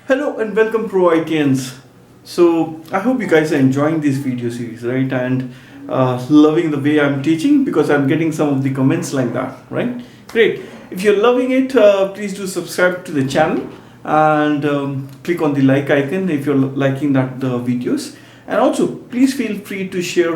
Hello and welcome ProITians. So I hope you guys are enjoying this video series, right? And loving the way I'm teaching because I'm getting some of the comments like that, right? Great. If you're loving it, please do subscribe to the channel and click on the like icon if you're liking the videos. And also, please feel free to share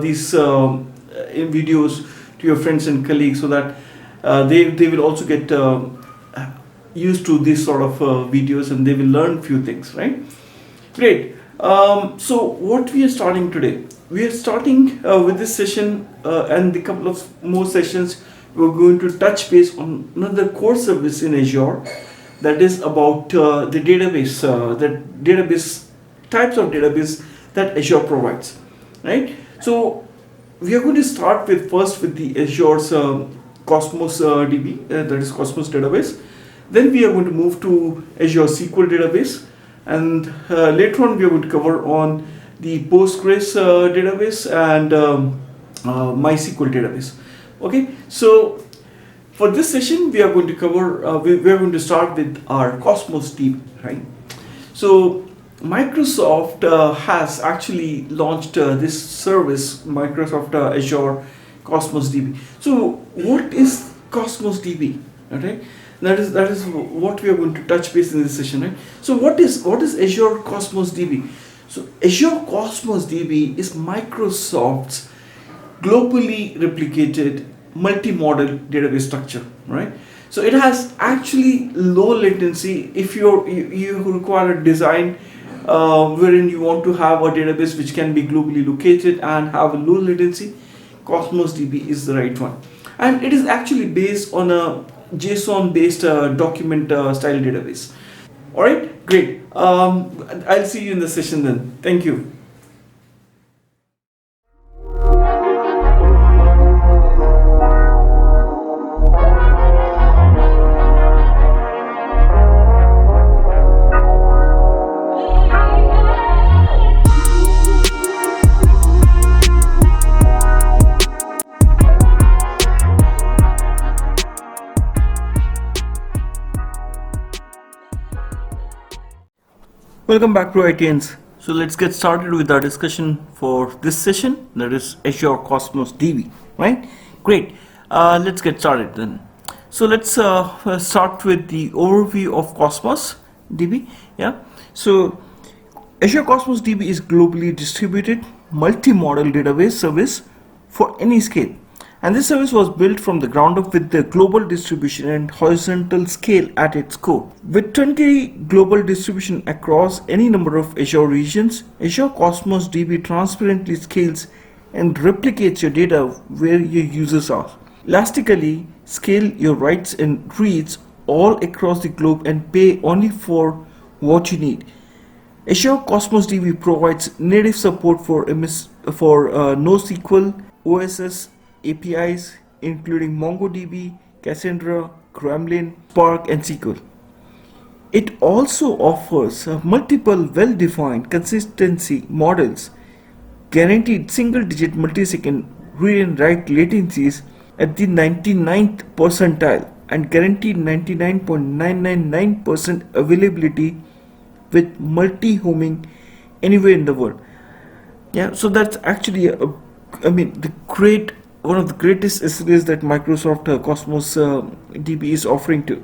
these videos to your friends and colleagues so that they will also get used to this sort of videos and they will learn few things, right? Great. So what we are starting today, we are starting with this session and the couple of more sessions. We're going to touch base on another core service in Azure, that is about the database, types of database that Azure provides, right? So we are going to start first with the Azure's Cosmos DB, that is Cosmos database. Then we are going to move to Azure SQL database, and later on we are going to cover on the Postgres database and MySQL database. Okay, so for this session we are going to cover, we are going to start with our Cosmos DB, right? So Microsoft has actually launched this service, Microsoft Azure Cosmos DB. So what is Cosmos DB? Okay. That is what we are going to touch base in this session, right? So what is Azure Cosmos DB? So Azure Cosmos DB is Microsoft's globally replicated multi-model database structure, right? So it has actually low latency. If you require a design wherein you want to have a database which can be globally located and have a low latency, Cosmos DB is the right one, and it is actually based on a JSON based document style database. Alright, great. I'll see you in the session then. Thank you. Welcome back, ProITians. So let's get started with our discussion for this session, that is Azure Cosmos DB, right? Great. Let's get started then. So let's start with the overview of Cosmos DB. Yeah. So Azure Cosmos DB is globally distributed multi-model database service for any scale. And this service was built from the ground up with the global distribution and horizontal scale at its core. With Turnkey global distribution across any number of Azure regions, Azure Cosmos DB transparently scales and replicates your data where your users are. Elastically scale your writes and reads all across the globe and pay only for what you need. Azure Cosmos DB provides native support for NoSQL, OSS, APIs including MongoDB, Cassandra, Gremlin, Spark and SQL. It also offers multiple well-defined consistency models, guaranteed single-digit multi-second read and write latencies at the 99th percentile and guaranteed 99.999% availability with multi-homing anywhere in the world. Yeah, so that's actually one of the greatest SLAs that Microsoft Cosmos DB is offering to.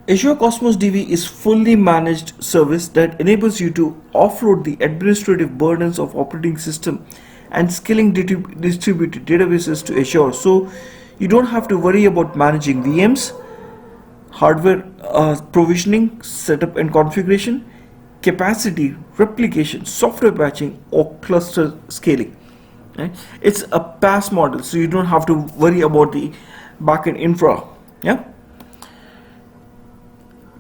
Azure Cosmos DB is fully managed service that enables you to offload the administrative burdens of operating system and scaling distributed databases to Azure. So you don't have to worry about managing VMs, hardware provisioning, setup and configuration, capacity, replication, software patching or cluster scaling. Right? It's a PaaS model, so you don't have to worry about the backend infra. Yeah.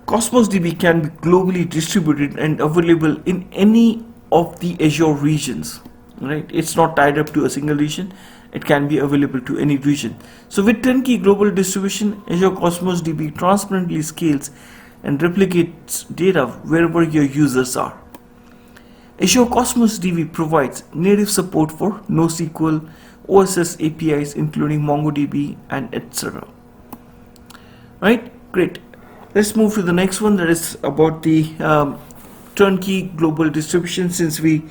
Cosmos DB can be globally distributed and available in any of the Azure regions. Right? It's not tied up to a single region. It can be available to any region. So with Turnkey global distribution, Azure Cosmos DB transparently scales and replicates data wherever your users are. Azure Cosmos DB provides native support for NoSQL, OSS APIs including MongoDB and etc. Right? Great. Let's move to the next one, that is about the turnkey global distribution. Since we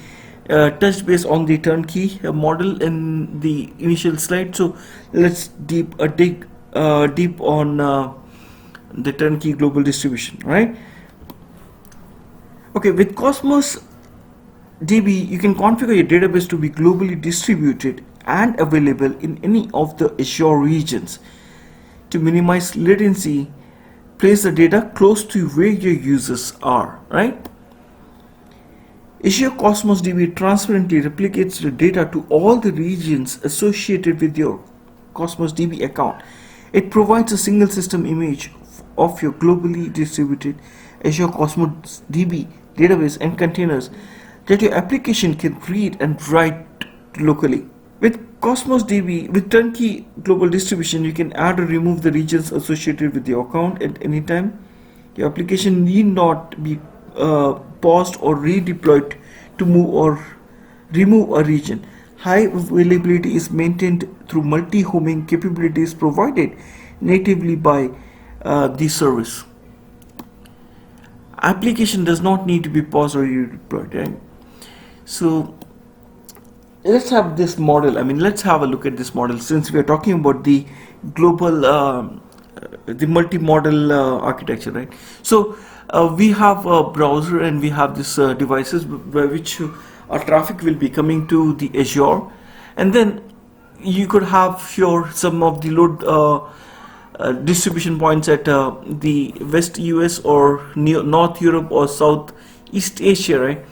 touched base on the turnkey model in the initial slide, so let's dig deep on the turnkey global distribution, right? Okay, with Cosmos DB, you can configure your database to be globally distributed and available in any of the Azure regions. To minimize latency, place the data close to where your users are, right? Azure Cosmos DB transparently replicates the data to all the regions associated with your Cosmos DB account. It provides a single system image of your globally distributed Azure Cosmos DB database and containers that your application can read and write locally. With Cosmos DB, with Turnkey global distribution, you can add or remove the regions associated with your account at any time. Your application need not be paused or redeployed to move or remove a region. High availability is maintained through multi-homing capabilities provided natively by the service. Application does not need to be paused or redeployed, right? So let's have this model. Let's have a look at this model, since we are talking about the global, the multi-model architecture, right? So we have a browser and we have this devices by which our traffic will be coming to the Azure, and then you could have some of the load distribution points at the West US or North Europe or South East Asia, right?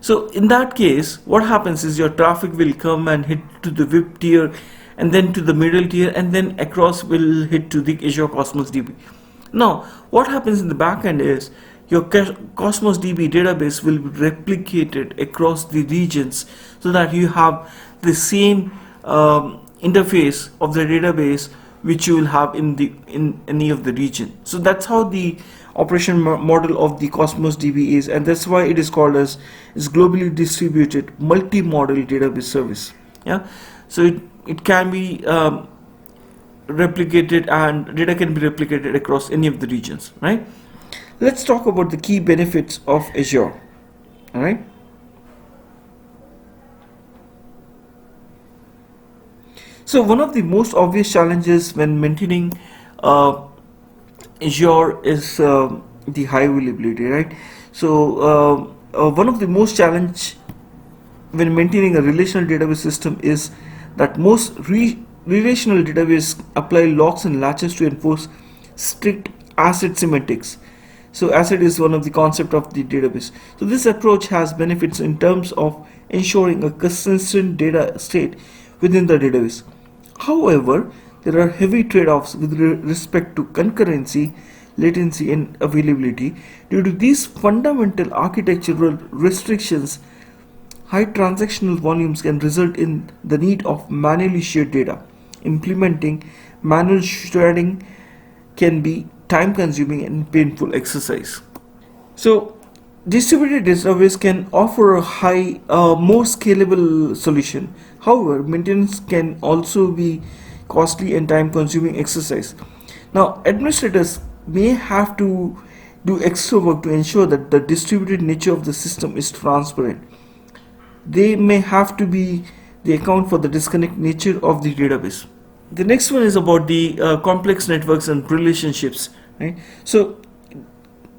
So in that case, what happens is your traffic will come and hit to the VIP tier, and then to the middle tier, and then across will hit to the Azure Cosmos DB. Now, what happens in the backend is your Cosmos DB database will be replicated across the regions, so that you have the same interface of the database which you will have in any of the region. So that's how the operation model of the Cosmos DB is, and that's why it is called as globally distributed multi-model database service. Yeah, so it can be replicated, and data can be replicated across any of the regions, right? Let's talk about the key benefits of Azure. All right. So one of the most obvious challenges when maintaining Azure is the high availability, right? So one of the most challenge when maintaining a relational database system is that most relational database apply locks and latches to enforce strict ACID semantics. So ACID is one of the concept of the database. So this approach has benefits in terms of ensuring a consistent data state within the database. However, there are heavy trade-offs with respect to concurrency, latency, and availability. Due to these fundamental architectural restrictions, high transactional volumes can result in the need of manually shared data. Implementing manual sharding can be time-consuming and painful exercise. So, distributed database can offer a more scalable solution. However, maintenance can also be costly and time-consuming exercise. Now, administrators may have to do extra work to ensure that the distributed nature of the system is transparent. They may have to be the account for the disconnect nature of the database. The next one is about the complex networks and relationships, right? So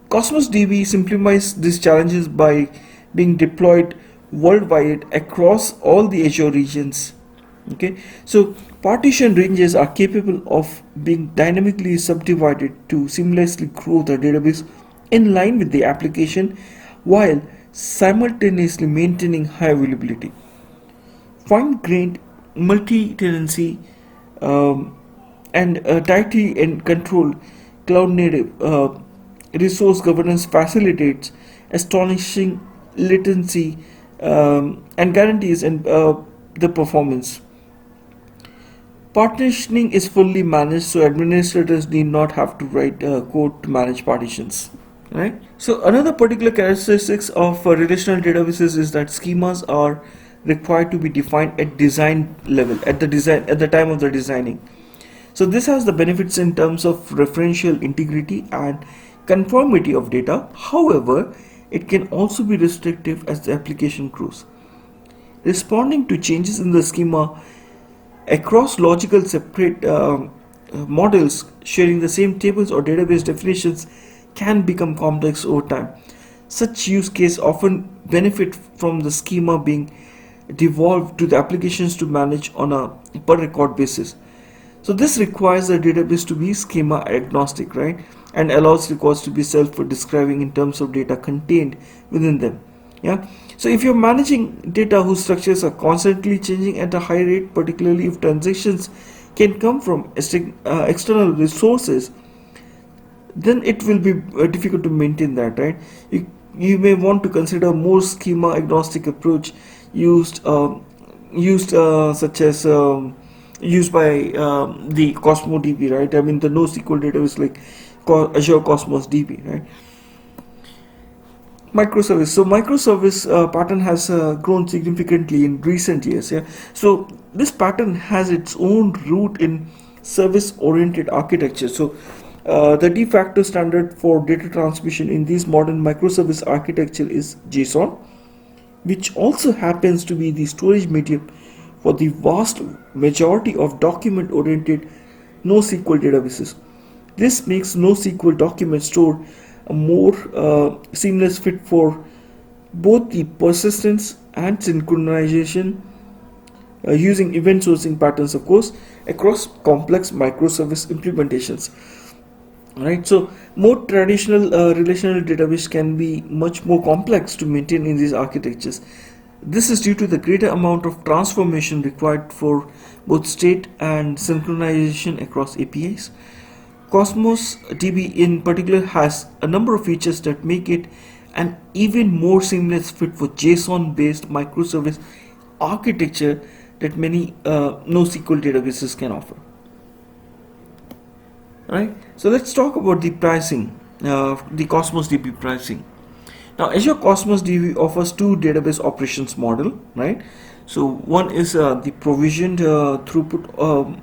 Cosmos DB simplifies these challenges by being deployed worldwide across all the Azure regions. Okay, so partition ranges are capable of being dynamically subdivided to seamlessly grow the database in line with the application while simultaneously maintaining high availability. Fine-grained multi-tenancy and tightly and controlled cloud-native resource governance facilitates astonishing latency and guarantees and the performance. Partitioning is fully managed, so administrators need not have to write code to manage partitions. Right. So another particular characteristics of relational databases is that schemas are required to be defined at design level, at the time of the designing. So this has the benefits in terms of referential integrity and conformity of data. However, it can also be restrictive as the application grows. Responding to changes in the schema across logical separate models sharing the same tables or database definitions can become complex over time. Such use case often benefit from the schema being devolved to the applications to manage on a per record basis. So this requires the database to be schema agnostic, right? And allows records to be self-describing in terms of data contained within them. Yeah. So if you're managing data whose structures are constantly changing at a high rate, particularly if transactions can come from external resources, then it will be difficult to maintain that, right? You may want to consider more schema agnostic approach used such as used by the Cosmos DB, right? I mean the NoSQL database like Azure Cosmos DB, right? Microservice. So microservice pattern has grown significantly in recent years. Yeah. So this pattern has its own root in service-oriented architecture. So the de facto standard for data transmission in this modern microservice architecture is JSON, which also happens to be the storage medium for the vast majority of document-oriented NoSQL databases. This makes NoSQL document store a more seamless fit for both the persistence and synchronization using event sourcing patterns, of course, across complex microservice implementations. Right, so more traditional relational database can be much more complex to maintain in these architectures. This is due to the greater amount of transformation required for both state and synchronization across APIs. Cosmos DB in particular has a number of features that make it an even more seamless fit for JSON based microservice architecture that many NoSQL databases can offer. Right, so let's talk about the pricing, the Cosmos DB pricing. Now Azure Cosmos DB offers two database operations model, right? So one is the provisioned throughput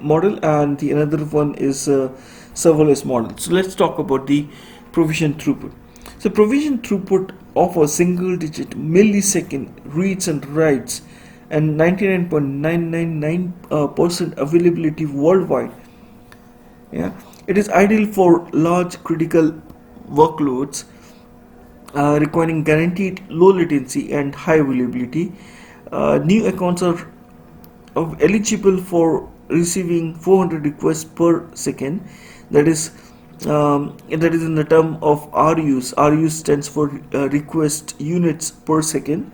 model, and the another one is serverless model. So let's talk about the provisioned throughput. So provisioned throughput offers single digit millisecond reads and writes and 99.999% availability worldwide. Yeah, it is ideal for large critical workloads requiring guaranteed low latency and high availability. New accounts are eligible for receiving 400 requests per second. That is in the term of RUs. RUs stands for request units per second.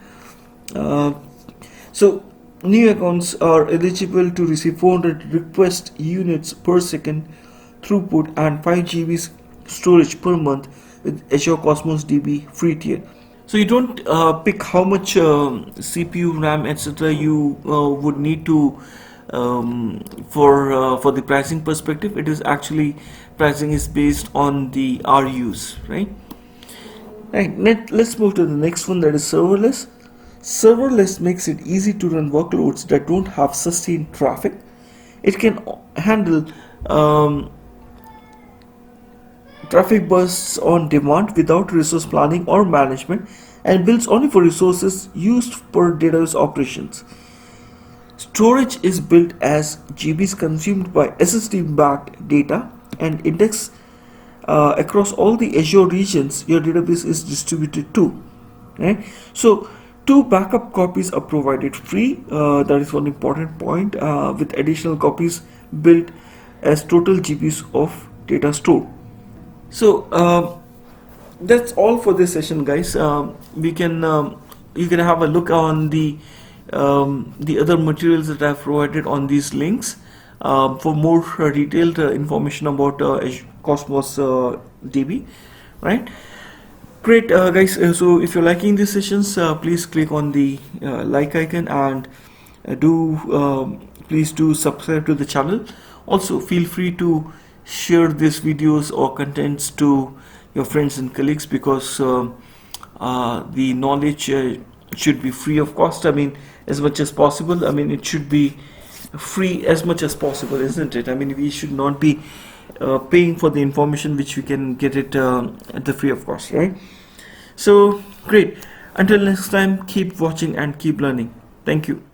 So new accounts are eligible to receive 400 request units per second throughput and 5 GB storage per month with Azure Cosmos DB free tier. So you don't pick how much CPU, RAM, etc. you would need to for the pricing perspective. It is actually pricing is based on the RUs, right? Right. Let's move to the next one, that is serverless. Serverless makes it easy to run workloads that don't have sustained traffic. It can handle traffic bursts on demand without resource planning or management, and builds only for resources used for database operations. Storage is built as GBs consumed by SSD backed data and indexed across all the Azure regions your database is distributed to. Right? So 2 backup copies are provided free. That is one important point, with additional copies built as total GBs of data stored. So that's all for this session, guys. You can have a look on the other materials that I've provided on these links for more detailed information about Cosmos DB. Right? Great, guys. So if you're liking these sessions, please click on the like icon, and please do subscribe to the channel. Also, feel free to share these videos or contents to your friends and colleagues, because the knowledge should be free of cost. I mean, as much as possible. I mean, it should be free as much as possible, isn't it? I mean, we should not be paying for the information which we can get it at the free of cost, right? So great. Until next time, keep watching and keep learning. Thank you.